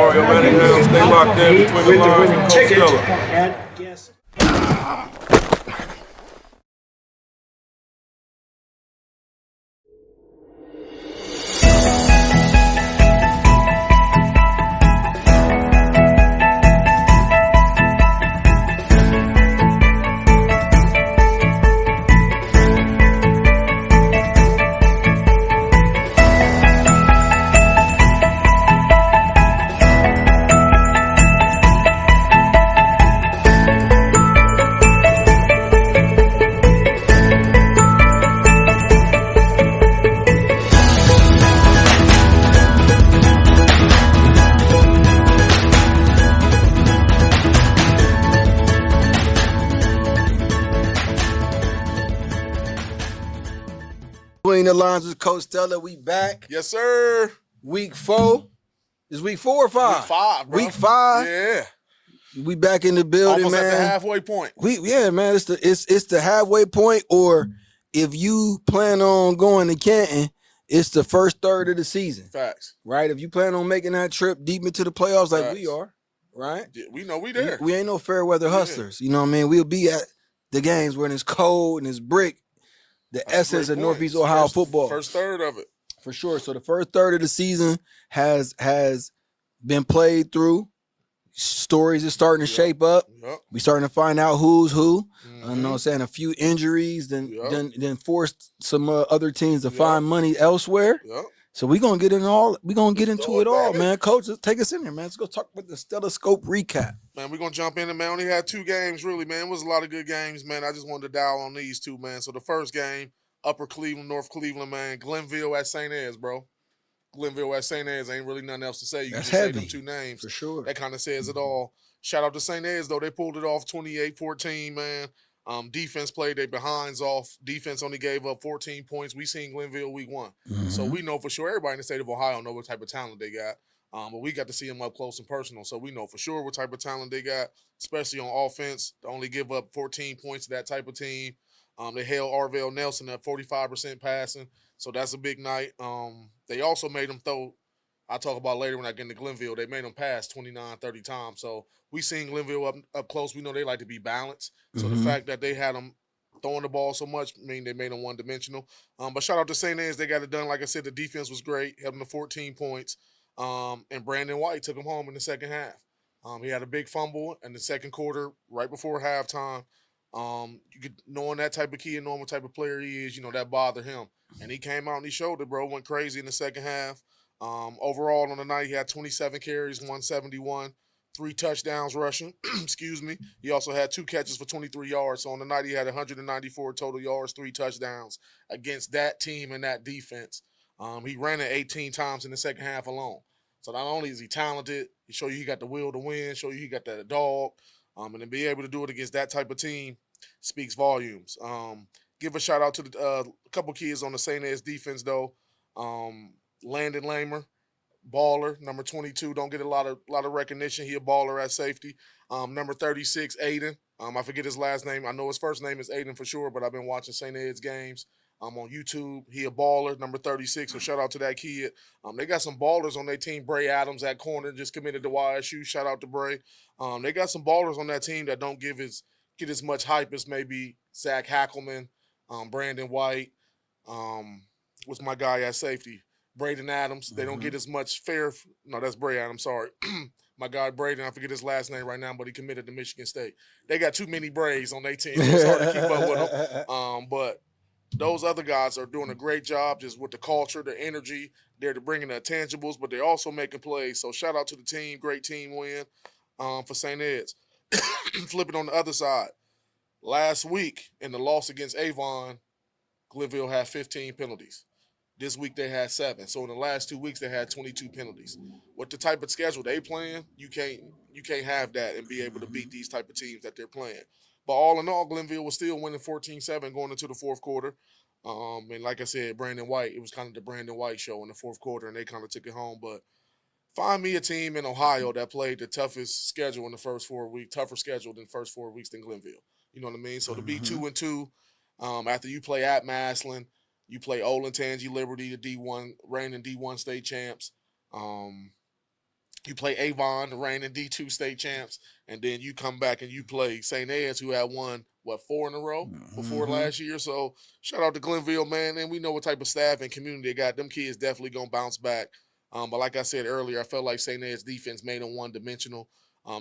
Mario Manningham. Stay locked in between the lines with Coach Stella. Between the lines with Coach Stella, we back. Yes, sir. Week 4. Is week 4 or 5? Week 5, bro. Week 5. Yeah. We back in the building, Almost man. at the halfway point. Man. It's the halfway point. Or if you plan on going to Canton, it's the first third of the season. Facts. Right? If you plan on making that trip deep into the playoffs, like Facts. we are, right? Yeah, we know we there. We ain't no fair weather hustlers. You know what I mean? We'll be at the games when it's cold and it's brick. The essence of Northeast Ohio football. First third of it. For sure. So the first third of the season has been played through. Stories are starting to shape up. Yep. We starting to find out who's who. Mm-hmm. You know what I'm saying? A few injuries then forced some other teams to find money elsewhere. Yep. So we're gonna get into it all, man. Coach, take us in there, man. Let's go talk about the Stellascope recap. Man, we're gonna jump in and man, only had 2 games, really, man. It was a lot of good games, man. I just wanted to dial on these 2, man. So the first game, Upper Cleveland, North Cleveland, man. Glenville at St. Ed's, bro. Glenville at St. Ed's, ain't really nothing else to say. You That's can just heavy. say them 2 names. For sure. That kind of says it all. Shout out to St. Ed's, though. They pulled it off 28-14, man. Defense played their behinds off. Defense only gave up 14 points. We seen Glenville week 1. Mm-hmm. So we know for sure everybody in the state of Ohio know what type of talent they got. But we got to see them up close and personal. So we know for sure what type of talent they got, especially on offense. To only give up 14 points to that type of team. They held Arvell Nelson at 45% passing. So that's a big night. They also made them throw, I'll talk about later when I get into Glenville, they made them pass 29, 30 times. So we seen Glenville up close. We know they like to be balanced. So the fact that they had them throwing the ball so much, they made them one-dimensional. But shout out to St. Anne's. They got it done. Like I said, the defense was great. Held them to 14 points. And Brandon White took him home in the second half. He had a big fumble in the second quarter right before halftime. You could, knowing that type of kid, knowing what type of player he is, that bothered him. And he came out and he showed it, bro. Went crazy in the second half. Overall on the night, he had 27 carries, 171, 3 touchdowns rushing. Excuse me. He also had 2 catches for 23 yards. So on the night, he had 194 total yards, 3 touchdowns against that team and that defense. He ran it 18 times in the second half alone. So not only is he talented, he show you he got the will to win, show you he got that dog. And to be able to do it against that type of team speaks volumes. Give a shout out to a couple kids on the St. Ed's defense, though. Landon Lamer, baller, number 22, don't get a lot of recognition. He a baller at safety. Number 36, Aiden. I forget his last name. I know his first name is Aiden for sure, but I've been watching St. Ed's games. On YouTube. He a baller, number 36, so shout out to that kid. They got some ballers on their team. Bray Adams at corner just committed to YSU. Shout out to Bray. They got some ballers on that team that don't get as much hype as maybe Zach Hackelman, Brandon White, what's my guy at safety? Braden Adams. They don't get as much no, that's Bray Adams, sorry. My guy Braden, I forget his last name right now, but he committed to Michigan State. They got too many Brays on their team, so it's hard to keep up with them. But those other guys are doing a great job just with the culture, the energy. They're bringing the intangibles, but they're also making plays. So shout out to the team. Great team win for St. Ed's. Flipping on the other side. Last week in the loss against Avon, Glenville had 15 penalties. This week they had 7. So in the last 2 weeks they had 22 penalties. With the type of schedule they playing, you can't have that and be able to beat these type of teams that they're playing. But all in all, Glenville was still winning 14-7 going into the fourth quarter. And like I said, Brandon White, it was kind of the Brandon White show in the fourth quarter, and they kind of took it home. But find me a team in Ohio that played the toughest schedule in the first 4 weeks, tougher schedule than the first 4 weeks than Glenville. You know what I mean? So to be 2-2, after you play at Massillon, you play Olentangy Liberty, the D1, reigning D1 state champs. You play Avon, the reigning D2 state champs, and then you come back and you play St. Ed's, who had won, 4 in a row before last year. So shout out to Glenville, man. And we know what type of staff and community they got. Them kids definitely going to bounce back. But like I said earlier, I felt like St. Ed's defense made them one-dimensional.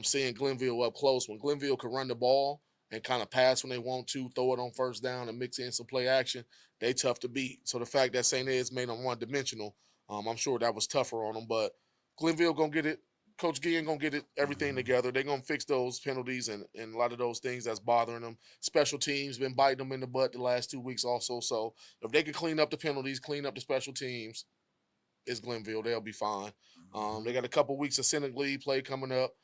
Seeing Glenville up close, when Glenville could run the ball and kind of pass when they want to, throw it on first down and mix in some play action, they tough to beat. So the fact that St. Ed's made them one-dimensional, I'm sure that was tougher on them. But Glenville going to get it. Coach Gideon going to get everything together. They're going to fix those penalties and a lot of those things that's bothering them. Special teams been biting them in the butt the last 2 weeks also. So if they can clean up the penalties, clean up the special teams, it's Glenville. They'll be fine. They got a couple weeks of Senate League play coming up.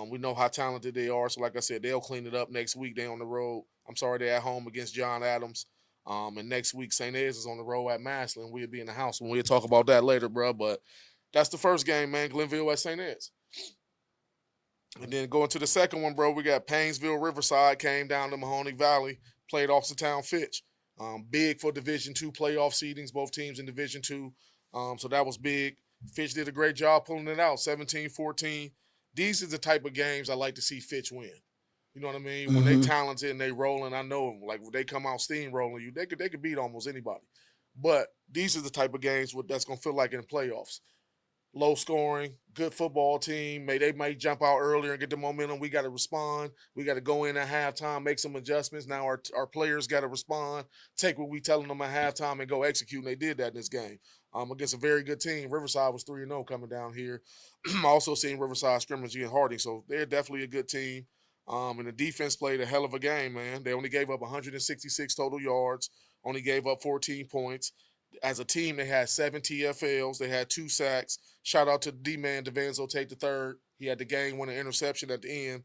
We know how talented they are. So like I said, they'll clean it up next week. They're on the road. They're at home against John Adams. And next week, St. Ed's is on the road at Massillon. We'll be in the house. We'll talk about that later, bro. But that's the first game, man. Glenville at St. Ed's. And then going to the second one, bro, we got Painesville Riverside came down to Mahoney Valley, played Austintown Fitch. Big for Division II playoff seedings, both teams in Division II. So that was big. Fitch did a great job pulling it out, 17-14. These are the type of games I like to see Fitch win. You know what I mean? When they talented and they rolling, I know like when they come out steamrolling you, they could beat almost anybody. But these are the type of games that's gonna feel like in the playoffs. Low scoring, good football team. They might jump out earlier and get the momentum. We got to respond. We got to go in at halftime, make some adjustments. Now our players got to respond, take what we telling them at halftime and go execute. And they did that in this game against a very good team. Riverside was 3-0 coming down here. Also seeing Riverside scrimmage against Harding. So they're definitely a good team. And the defense played a hell of a game, man. They only gave up 166 total yards, only gave up 14 points. As a team, they had 7 TFLs. They had 2 sacks. Shout out to D-Man DeVanzo Tate III. He had the game-winning interception at the end.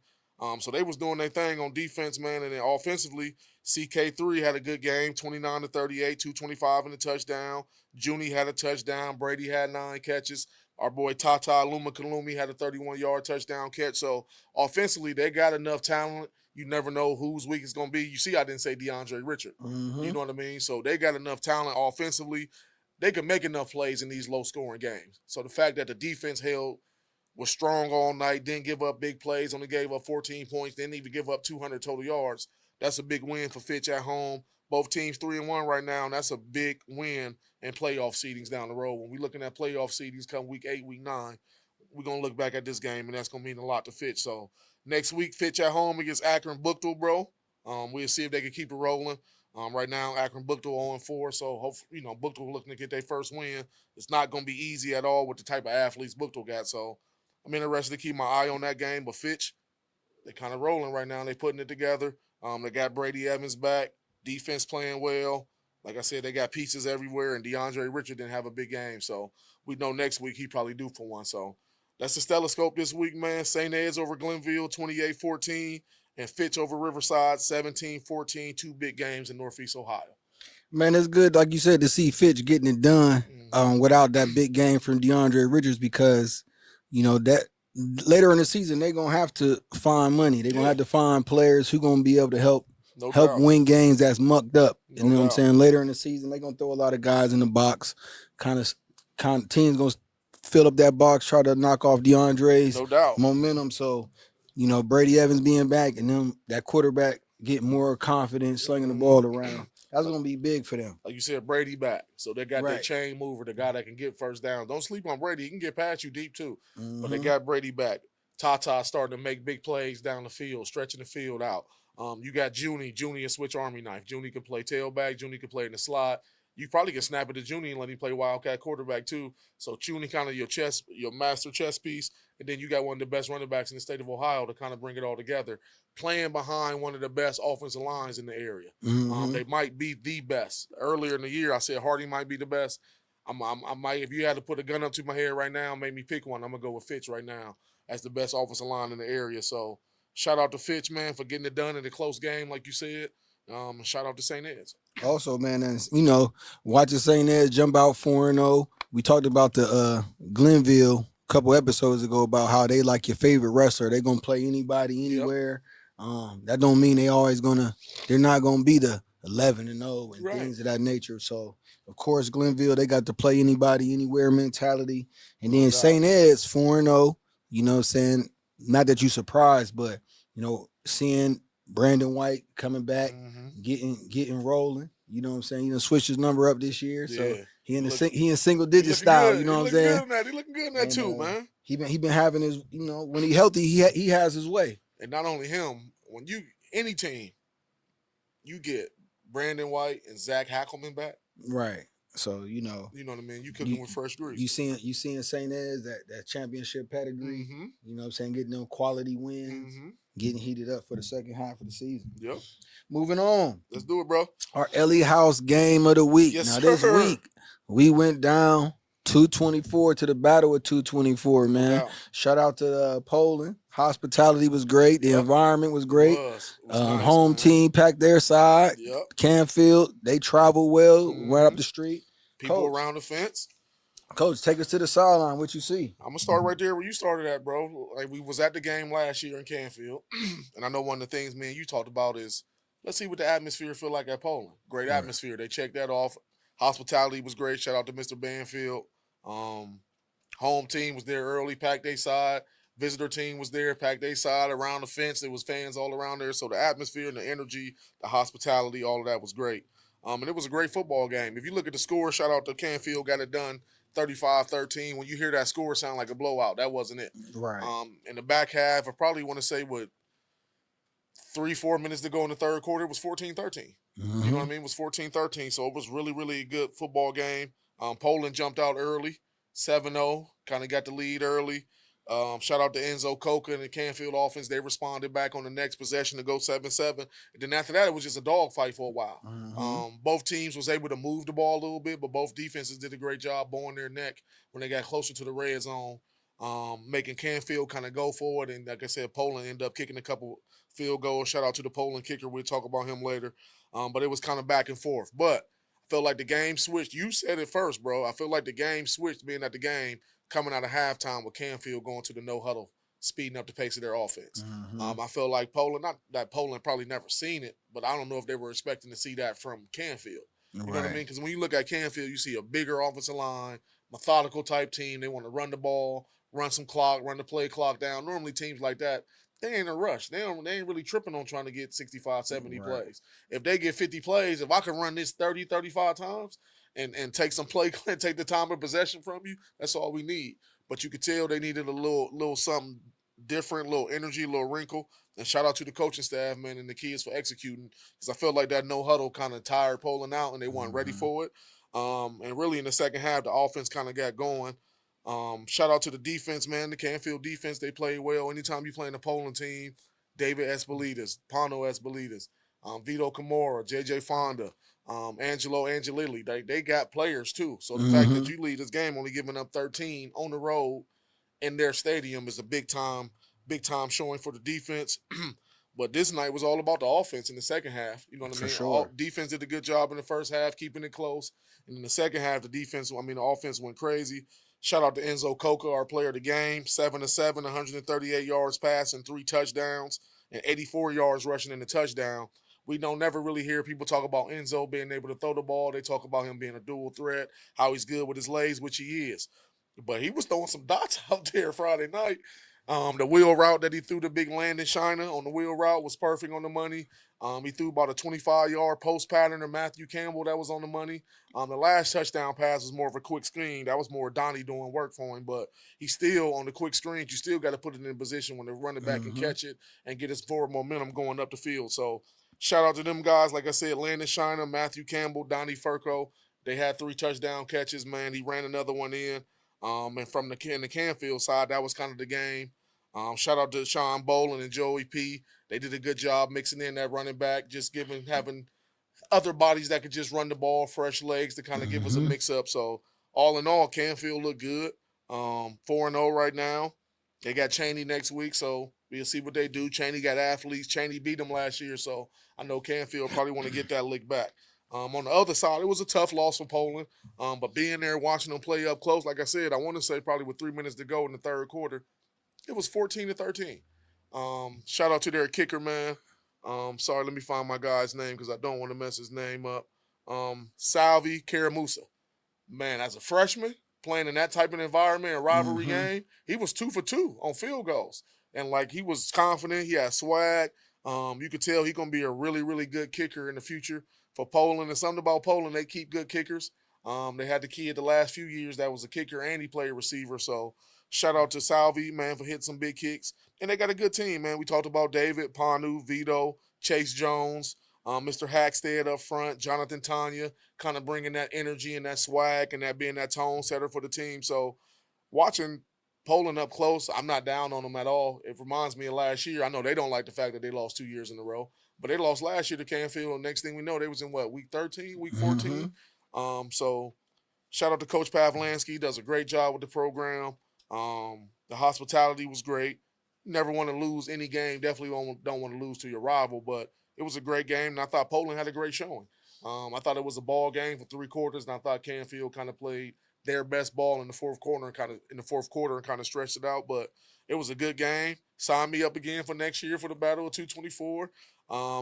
So they was doing their thing on defense, man. And then offensively, CK3 had a good game, 29-38, 225 in the touchdown. Junie had a touchdown. Brady had 9 catches. Our boy Tata Luma Kalumi had a 31-yard touchdown catch. So offensively, they got enough talent. You never know whose week it's going to be. You see, I didn't say DeAndre Richard. You know what I mean? So they got enough talent offensively. They can make enough plays in these low-scoring games. So the fact that the defense was strong all night, didn't give up big plays, only gave up 14 points, didn't even give up 200 total yards, that's a big win for Fitch at home. Both teams 3-1 right now, and that's a big win in playoff seedings down the road. When we're looking at playoff seedings come week 8, week 9, we're going to look back at this game, and that's going to mean a lot to Fitch. So next week, Fitch at home against Akron Bookville, bro. We'll see if they can keep it rolling. Right now, Akron Bookville 0-4, so hopefully, Bookville looking to get their first win. It's not going to be easy at all with the type of athletes Bookville got, so I'm interested to keep my eye on that game. But Fitch, they kind of rolling right now. They putting it together. They got Brady Evans back. Defense playing well. Like I said, they got pieces everywhere, and DeAndre Richard didn't have a big game, so we know next week he probably due for one. So that's the Stellascope this week, man. St. Ed's over Glenville, 28-14, and Fitch over Riverside, 17-14. 2 big games in Northeast Ohio. Man, it's good, like you said, to see Fitch getting it done without that big game from DeAndre Richards because, that later in the season, they're going to have to find money. They're going to have to find players who going to be able to help win games that's mucked up. You know what I'm saying? Later in the season, they're going to throw a lot of guys in the box. Kind of teams going to fill up that box, try to knock off DeAndre's momentum. So, Brady Evans being back and then that quarterback get more confidence slinging the ball around. That's going to be big for them. Like you said, Brady back. So they got their chain mover, the guy that can get first down. Don't sleep on Brady. He can get past you deep too. But they got Brady back. Tata starting to make big plays down the field, stretching the field out. You got Junie a switch army knife. Junie can play tailback. Junie can play in the slot. You probably can snap it to Junie and let him play wildcat quarterback too. So Junie kind of your master chess piece. And then you got one of the best running backs in the state of Ohio to kind of bring it all together. Playing behind one of the best offensive lines in the area. They might be the best. Earlier in the year, I said Harding might be the best. I might, if you had to put a gun up to my head right now, make me pick one, I'm going to go with Fitch right now as the best offensive line in the area. So shout out to Fitch, man, for getting it done in a close game, like you said. Shout out to St. Ed's. Also, man, as watching St. Ed's jump out 4-0. We talked about the Glenville a couple episodes ago about how they like your favorite wrestler. They're gonna play anybody, anywhere. That don't mean they're not gonna be the 11-0 and things of that nature. So of course, Glenville, they got to play anybody, anywhere mentality. And then St. Ed's 4-0. You know what I'm saying? Not that you surprised, but seeing Brandon White coming back, getting rolling. You know what I'm saying? Switched his number up this year, so Yeah. he in single He digit looking style. You good. know He what I'm looking saying? good in that. He looking good in that And too, man. he been having his when he healthy he has his way. And not only him, when you any team, you get Brandon White and Zach Hackelman back. Right. So You know what I mean. You you cooking with fresh grease. you seeing Saint Eds that championship pedigree. Mm-hmm. You know what I'm saying? Getting them quality wins, Mm-hmm. getting heated up for the second half of the season. Yep. Moving on. Let's do it, bro. Our Ellie House game of the week. Yes, Now sir. this week we went down 224 to the battle with 224, No man. doubt. Shout out to Poland. Hospitality was great. The Yep. environment was It great. was. It was nice, Home man. team packed their side. Yep. Canfield, they travel well, right up Mhm. the street. People Coach, around the fence. Coach, take us to the sideline. What you see? I'm gonna start right there where you started at, bro. Like we was at the game last year in Canfield, and I know one of the things me and you talked about is let's see what the atmosphere feel like at Poland. Great Right. atmosphere. They checked that off. Hospitality was great. Shout out to Mr. Banfield. Home team was there early, packed their side. Visitor team was there, packed their side around the fence. There was fans all around there. So the atmosphere and the energy, the hospitality, all of that was great. And it was a great football game. If you look at the score, shout out to Canfield, got it done 35-13. When you hear that score sound like a blowout, that wasn't it. Right. In the back half, I probably want to say with 3-4 minutes to go in the third quarter, it was 14-13. Mm-hmm. You know what I mean? It was 14-13. So it was really, really a good football game. Poland jumped out early, 7-0, kind of got the lead early. Shout out to Enzo Coca and the Canfield offense. They responded back on the next possession to go 7-7. And then after that, it was just a dogfight for a while. Mm-hmm. Both teams was able to move the ball a little bit, but both defenses did a great job bowing their neck when they got closer to the red zone, making Canfield kind of go forward. And like I said, Poland ended up kicking a couple field goals. Shout out to the Poland kicker. We'll talk about him later. But it was kind of back and forth. But I felt like the game switched. You said it first, bro. I feel like the game switched being at the game coming out of halftime with Canfield going to the no huddle, speeding up the pace of their offense. Mm-hmm. I feel like Poland, not that Poland probably never seen it, but I don't know if they were expecting to see that from Canfield. You know what I mean? Because when you look at Canfield, you see a bigger offensive line, methodical type team. They want to run the ball, run some clock, run the play clock down. Normally teams like that, they ain't in a rush. They ain't really tripping on trying to get 65, 70 plays. If they get 50 plays, if I can run this 30, 35 times and take some play and take the time of possession from you, that's all we need. But you could tell they needed a little something different, a little energy, a little wrinkle. And shout out to the coaching staff, man, and the kids for executing. Because I felt like that no huddle kind of tired Poland out and they weren't ready for it. And really in the second half, the offense kind of got going. Shout out to the defense, man. The Canfield defense, they played well. Anytime you play in a Poland team, David Espelitas, Pano Espelitas, Vito Camora, JJ Fonda, Angelo Angelilli, they got players too. So the fact that you lead this game only giving up 13 on the road in their stadium is a big time showing for the defense. But this night was all about the offense in the second half. You know what I mean? Sure. Defense did a good job in the first half, keeping it close. And in the second half, the offense went crazy. Shout out to Enzo Coca, our player of the game, 7-7, 138 yards passing, 3 touchdowns, and 84 yards rushing in the touchdown. We don't never really hear people talk about Enzo being able to throw the ball. They talk about him being a dual threat, how he's good with his legs, which he is. But he was throwing some dots out there Friday night. The wheel route that he threw, the big landing shiner on the wheel route, was perfect on the money. He threw about a 25-yard post pattern to Matthew Campbell that was on the money. The last touchdown pass was more of a quick screen. That was more Donnie doing work for him, but he's still on the quick screens. You still got to put it in position when the running back can catch it and get his forward momentum going up the field. So shout out to them guys. Like I said, Landon Shiner, Matthew Campbell, Donnie Furco. They had 3 touchdown catches, man. He ran another one in. And from the Canfield side, that was kind of the game. Shout out to Sean Boland and Joey P. They did a good job mixing in that running back, just having other bodies that could just run the ball, fresh legs to kind of give us a mix up. So all in all, Canfield looked good. 4-0 right now. They got Cheney next week, so we'll see what they do. Cheney got athletes. Cheney beat them last year, so I know Canfield probably want to get that lick back. On the other side, it was a tough loss for Poland, but being there, watching them play up close, like I said, I want to say probably with 3 minutes to go in the third quarter, it was 14-13. Shout out to their kicker, man. Sorry, let me find my guy's name because I don't want to mess his name up. Salvi Karamusa. Man, as a freshman, playing in that type of environment, a rivalry game, he was 2 for 2 on field goals. And, like, he was confident. He had swag. You could tell he's going to be a really, really good kicker in the future for Poland. And something about Poland, they keep good kickers. They had the kid the last few years that was a kicker and he played receiver. So shout out to Salvi, man, for hitting some big kicks. And they got a good team, man. We talked about David, Panu, Vito, Chase Jones, Mr. Hackstead up front, Jonathan Tanya, kind of bringing that energy and that swag and that being that tone setter for the team. So watching Poland up close, I'm not down on them at all. It reminds me of last year. I know they don't like the fact that they lost 2 years in a row, but they lost last year to Canfield. And next thing we know, they was in week 13, week 14. So shout out to Coach Pavlansky. He does a great job with the program. The hospitality was great. Never want to lose any game. Definitely don't want to lose to your rival, but it was a great game, and I thought Poland had a great showing. I thought it was a ball game for 3 quarters, and I thought Canfield kind of played their best ball in the fourth quarter and kind of stretched it out. But it was a good game. Sign me up again for next year for the Battle of 224.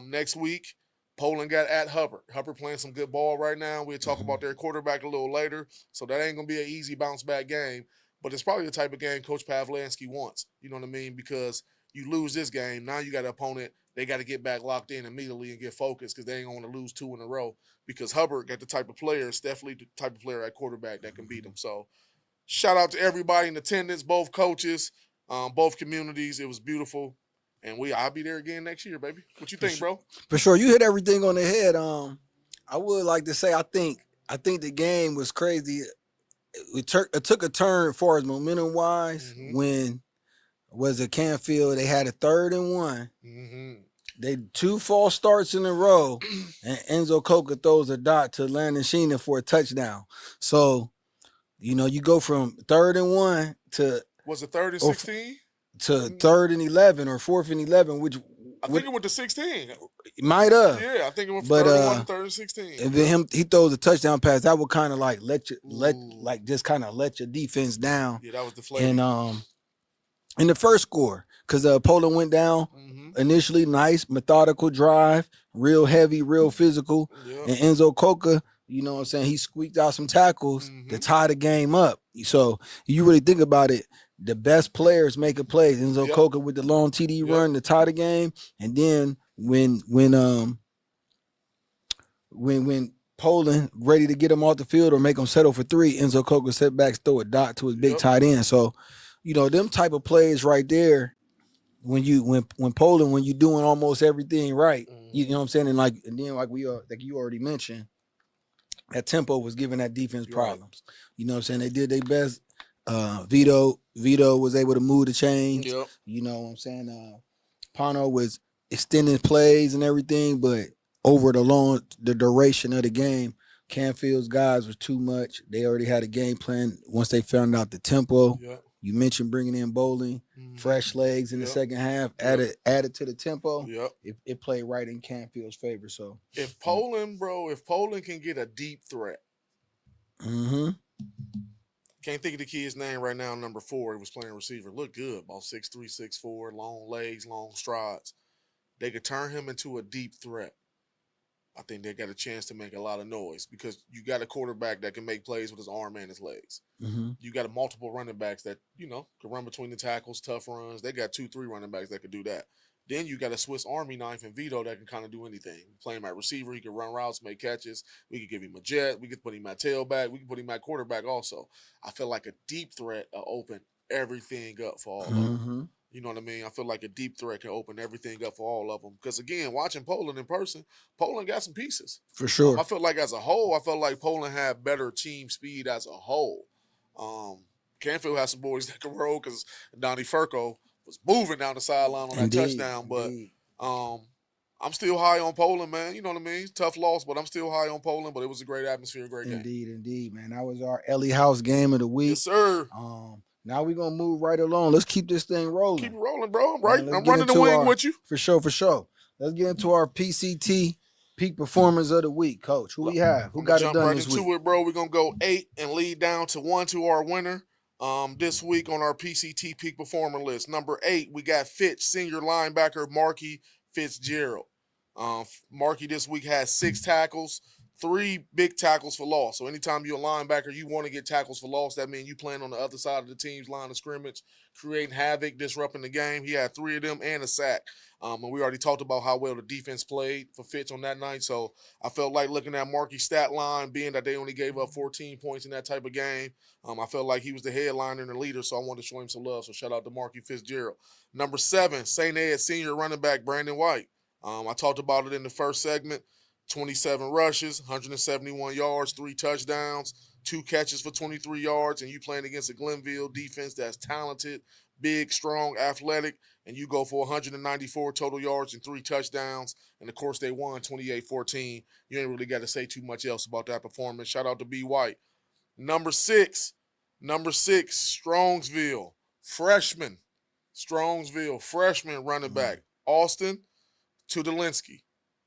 Next week, Poland got at Hubbard. Hubbard playing some good ball right now. We'll talk about their quarterback a little later. So that ain't going to be an easy bounce-back game. But it's probably the type of game Coach Pavlansky wants. You know what I mean? Because you lose this game, now you got an opponent. They got to get back locked in immediately and get focused because they ain't going to lose 2 in a row. Because Hubbard got the type of player, definitely the type of player at quarterback that can beat him. So shout out to everybody in attendance, both coaches, both communities. It was beautiful. And I'll be there again next year, baby. What you think, bro? For sure. You hit everything on the head. I would like to say I think the game was crazy. It took a turn as far as momentum wise when was it Canfield. They had a 3rd and 1. They 2 false starts in a row, and Enzo Coca throws a dot to Landon Sheena for a touchdown. So, you know, you go from 3rd and 1 to was it 3rd and 16 to 3rd and 11 or 4th and 11, which I think it went to 16. Might have. Yeah, I think it went from 3rd and 1 to 3rd and 16. And then he throws a touchdown pass. That would kind of like let your defense down. Yeah, that was deflating. And in the first score, because Poland went down initially, nice, methodical drive, real heavy, real physical. And Enzo Coca, you know what I'm saying, he squeaked out some tackles to tie the game up. So you really think about it, the best players make a play. Enzo Coca with the long TD run to tie the game. And then when Poland ready to get him off the field or make him settle for 3, Enzo Coca setbacks, throw a dot to his big tight end. So, you know, them type of plays right there, when Poland, when you're doing almost everything right, you know what I'm saying? And then like you already mentioned, that tempo was giving that defense problems. You know what I'm saying? They did their best. Vito was able to move the chains. You know what I'm saying? Pano was extending plays and everything, but over the duration of the game, Canfield's guys was too much. They already had a game plan once they found out the tempo. You mentioned bringing in bowling, fresh legs in the second half, added to the tempo. It played right in Canfield's favor. So if Poland can get a deep threat. Can't think of the kid's name right now, number 4. He was playing receiver. Looked good, about 6'3", 6'4", long legs, long strides. They could turn him into a deep threat. I think they got a chance to make a lot of noise because you got a quarterback that can make plays with his arm and his legs. You got multiple running backs that, you know, can run between the tackles, tough runs. They got 2-3 running backs that could do that. Then you got a Swiss Army knife in Vito that can kind of do anything. Play him at receiver. He can run routes, make catches. We could give him a jet. We could put him at tailback. We could put him at quarterback also. I feel like a deep threat will open everything up for all of them. You know what I mean? I feel like a deep threat can open everything up for all of them. Because, again, watching Poland in person, Poland got some pieces. For sure. I feel like as a whole, Poland had better team speed as a whole. Canfield has some boys that can roll because Donnie Furco was moving down the sideline on that touchdown. But I'm still high on Poland, man. You know what I mean? Tough loss, but I'm still high on Poland. But it was a great atmosphere, great game. Indeed, man. That was our Ellie House game of the week. Yes, sir. Now we're going to move right along. Let's keep this thing rolling. Keep it rolling, bro. I'm running the wing with you. For sure. Let's get into our PCT Peak Performers of the Week, Coach. Who we have? Who got it done this week? Jump right into it, bro. We're going to go 8 and lead down to 1 to our winner. This week on our PCT Peak Performer list. Number 8, we got Fitch, senior linebacker Marky Fitzgerald. Marky this week has 6 tackles, 3 big tackles for loss. So anytime you're a linebacker, you want to get tackles for loss. That means you playing on the other side of the team's line of scrimmage, creating havoc, disrupting the game. He had 3 of them and a sack. And we already talked about how well the defense played for Fitch on that night. So I felt like looking at Markey's stat line, being that they only gave up 14 points in that type of game, I felt like he was the headliner and the leader, so I wanted to show him some love. So shout out to Markey Fitzgerald. Number 7, St. Ed senior running back Brandon White. I talked about it in the first segment. 27 rushes, 171 yards, 3 touchdowns, 2 catches for 23 yards, and you playing against a Glenville defense that's talented, big, strong, athletic, and you go for 194 total yards and 3 touchdowns, and of course they won 28-14. You ain't really got to say too much else about that performance. Shout out to B. White. Number 6, Strongsville, freshman running back, Austin Tudolinsky.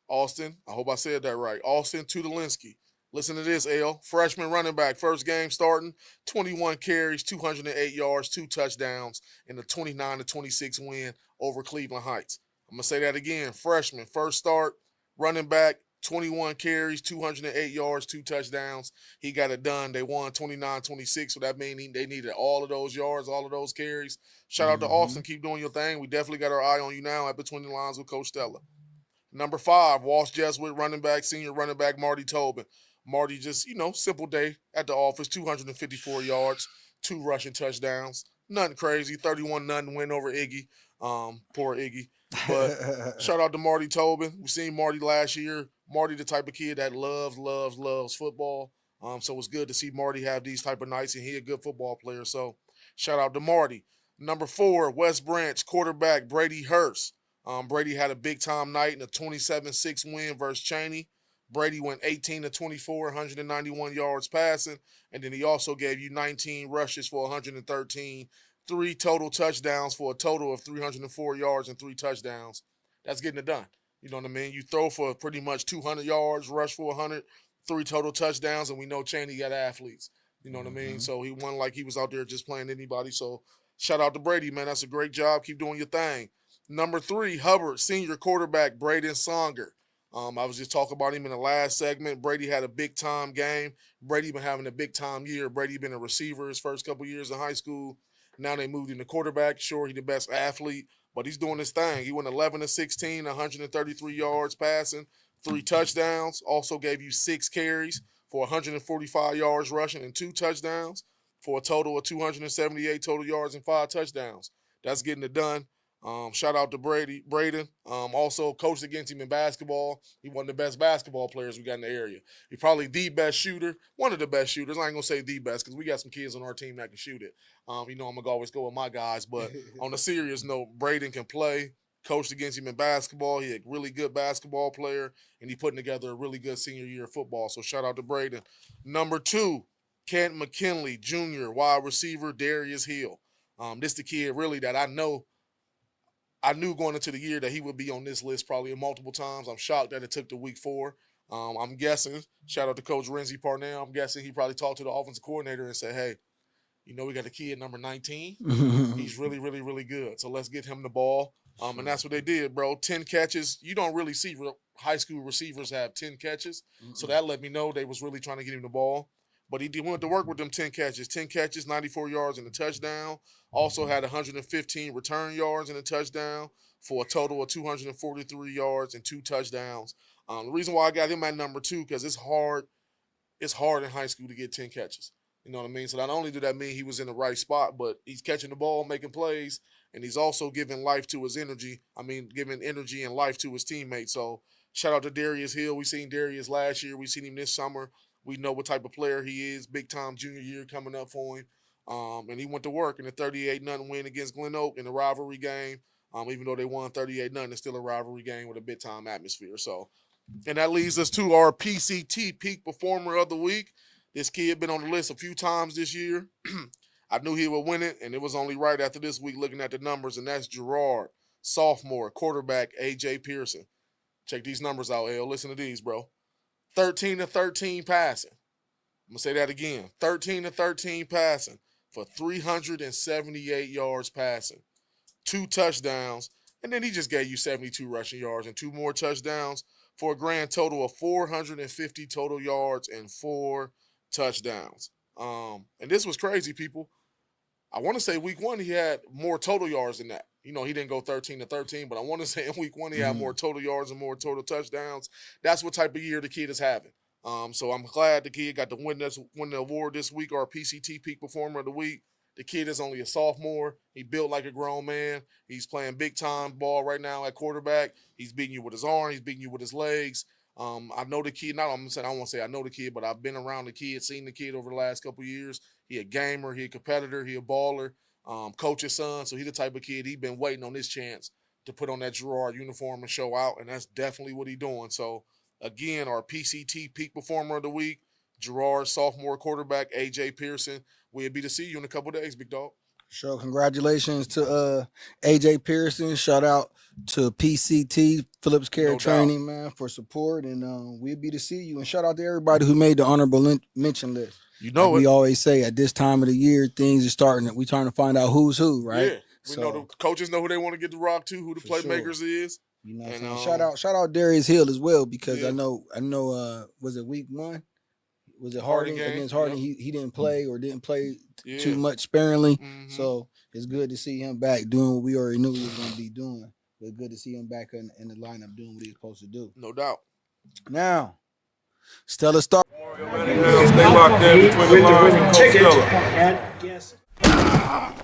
Austin, I hope I said that right. Austin Tudolinsky. Listen to this, L. Freshman running back, first game starting, 21 carries, 208 yards, 2 touchdowns, in a 29-26 win over Cleveland Heights. I'm going to say that again. Freshman, first start, running back, 21 carries, 208 yards, 2 touchdowns. He got it done. They won 29-26, so that means they needed all of those yards, all of those carries. Shout out to Austin. Keep doing your thing. We definitely got our eye on you now at Between the Lines with Coach Stella. Number 5, Walsh Jesuit running back, senior running back Marty Tobin. Marty just, simple day at the office, 254 yards, 2 rushing touchdowns. Nothing crazy, 31-0 win over Iggy. Poor Iggy. But shout out to Marty Tobin. We seen Marty last year. Marty the type of kid that loves football. So it's good to see Marty have these type of nights, and he a good football player. So shout out to Marty. Number 4, West Branch quarterback Brady Hurst. Brady had a big-time night in a 27-6 win versus Cheney. Brady went 18-24, 191 yards passing, and then he also gave you 19 rushes for 113, 3 total touchdowns for a total of 304 yards and 3 touchdowns. That's getting it done. You know what I mean? You throw for pretty much 200 yards, rush for 100, 3 total touchdowns, and we know Cheney got athletes. You know what I mean? So he won like he was out there just playing anybody. So shout out to Brady, man. That's a great job. Keep doing your thing. Number 3, Hubbard, senior quarterback, Braden Songer. I was just talking about him in the last segment. Brady had a big-time game. Brady been having a big-time year. Brady been a receiver his first couple years in high school. Now they moved him to quarterback. Sure, he's the best athlete, but he's doing his thing. He went 11-16, 133 yards passing, 3 touchdowns. Also gave you 6 carries for 145 yards rushing and 2 touchdowns for a total of 278 total yards and 5 touchdowns. That's getting it done. Shout out to Braden. Also coached against him in basketball. He one of the best basketball players we got in the area. He probably the best shooter, one of the best shooters. I ain't gonna say the best because we got some kids on our team that can shoot it. I'm gonna always go with my guys. But on a serious note, Braden can play. Coached against him in basketball. He's a really good basketball player, and he putting together a really good senior year of football. So shout out to Braden. Number 2, Kent McKinley Jr., wide receiver Darius Hill. This the kid really that I knew going into the year that he would be on this list probably multiple times. I'm shocked that it took to week 4. I'm guessing, shout out to Coach Renzi Parnell, I'm guessing he probably talked to the offensive coordinator and said, hey, we got a kid number 19. He's really, really, really good. So let's get him the ball. And that's what they did, bro. 10 catches. You don't really see high school receivers have 10 catches. So that let me know they was really trying to get him the ball. But he went to work with them 10 catches. 10 catches, 94 yards and a touchdown. Also had 115 return yards and a touchdown for a total of 243 yards and 2 touchdowns. The reason why I got him at number 2 because it's hard in high school to get 10 catches. You know what I mean? So not only did that mean he was in the right spot, but he's catching the ball, making plays, and he's also giving life to his energy. Giving energy and life to his teammates. So shout out to Darius Hill. We seen Darius last year. We seen him this summer. We know what type of player he is. Big-time junior year coming up for him. And he went to work in a 38-0 win against Glen Oak in a rivalry game. Even though they won 38-0, it's still a rivalry game with a big-time atmosphere. So, and that leads us to our PCT, Peak Performer of the Week. This kid been on the list a few times this year. I knew he would win it, and it was only right after this week looking at the numbers, and that's Gerard, sophomore, quarterback, A.J. Pearson. Check these numbers out, L. Listen to these, bro. 13-13 passing. I'm going to say that again. 13-13 passing for 378 yards passing. 2 touchdowns, and then he just gave you 72 rushing yards and 2 more touchdowns for a grand total of 450 total yards and 4 touchdowns. And this was crazy, people. I want to say week 1 he had more total yards than that. He didn't go 13-13, but I want to say in week 1 he had more total yards and more total touchdowns. That's what type of year the kid is having. So I'm glad the kid got to win the award this week, our PCT Peak Performer of the Week. The kid is only a sophomore. He built like a grown man. He's playing big-time ball right now at quarterback. He's beating you with his arm. He's beating you with his legs. I know the kid. I don't want to say I know the kid, but I've been around the kid, seen the kid over the last couple of years. He a gamer. He a competitor. He a baller. Coach's son. So he the type of kid, he been waiting on this chance to put on that Girard uniform and show out, and that's definitely what he's doing. So, again, our PCT Peak Performer of the Week, Girard, sophomore quarterback, A.J. Pearson. We'll be to see you in a couple of days, big dog. Sure. Congratulations to AJ Pearson. Shout out to PCT Phillips Care Training, man, for support. And we'll be to see you. And shout out to everybody who made the honorable mention list. We always say at this time of the year, things are starting. We're trying to find out who's who, right? Yeah. We know the coaches know who they want to get the rock to, who the playmakers is. And shout out Darius Hill as well, because I know was it week 1? Was it Harding against Harding? He didn't play or didn't play too much sparingly. So it's good to see him back doing what we already knew he was going to be doing. But good to see him back in the lineup doing what he's supposed to do. No doubt. Now, Stella Star. Stay locked in between the lines with Coach Stella.